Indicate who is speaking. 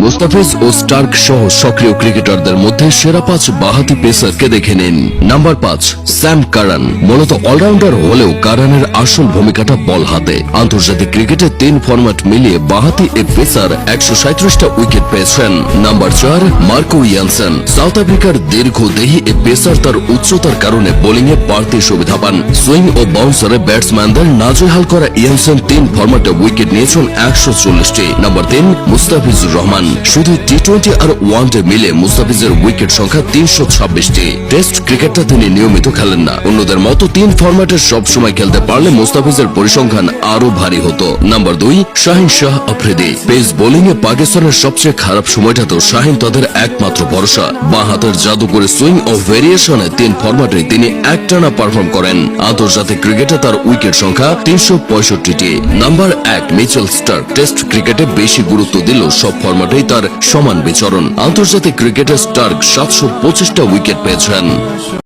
Speaker 1: মুস্তাফিজ ও Starc সহ সক্রিয় ক্রিকেটারদের মধ্যে সেরা 5 বাঁহাতি পেসারকে দেখে নিন। Number 5, Sam Curran. মূলত অলরাউন্ডার হলেও কারানের আসল ভূমিকাটা বল হাতে। আন্তর্জাতিক ক্রিকেটে 3 ফরম্যাট মিলিয়ে বাঁহাতি এ পেসার 137টা উইকেট পেয়েছেন। Number 4, Marco Jansen. সাউথ আফ্রিকার দীর্ঘদেহী এ পেসার তার উচ্চতার কারণে বোলিংয়ে বাড়তি সুবিধা পান। সুইং ও বাউন্সারে ব্যাটসম্যানদের নাজেহাল করা ইয়ানসেন 3 ফরম্যাটে উইকেট নিয়েছেন 140টি। নাম্বার 3, মুস্তাফিজুর রহমান। শুধু টি20 আর ওয়ানডে মিলে মুস্তাফিজের উইকেট সংখ্যা 326টি। টেস্ট ক্রিকেটটা তিনি নিয়মিত খেলেন না। অন্যদের মতো 3 ফরম্যাটে সবসময় খেলতে পারলে মুস্তাফিজের পরিসংখ্যান আরো ভারী হতো। নাম্বার 2, শাহিন শাহ আফ্রিদি। পেস বোলিংয়ে পাকিস্তানের সবচেয়ে খারাপ সময়টাতেও শাহিন তাদের একমাত্র ভরসা। বাঁ হাতের জাদুকরে সুইং ও ভেরিয়েশনে 3 ফরম্যাটে তিনি একটানা পারফর্ম করেন। আন্তর্জাতিক ক্রিকেটে তার উইকেট সংখ্যা 365টি। Number 1, Mitchell Starc. টেস্ট ক্রিকেটে বেশি গুরুত্ব দিলেও সব ফরম্যাটেই তার সমান বিচরণ। আন্তর্জাতিক ক্রিকেটে স্টার্ক 725টা উইকেট পেয়েছেন।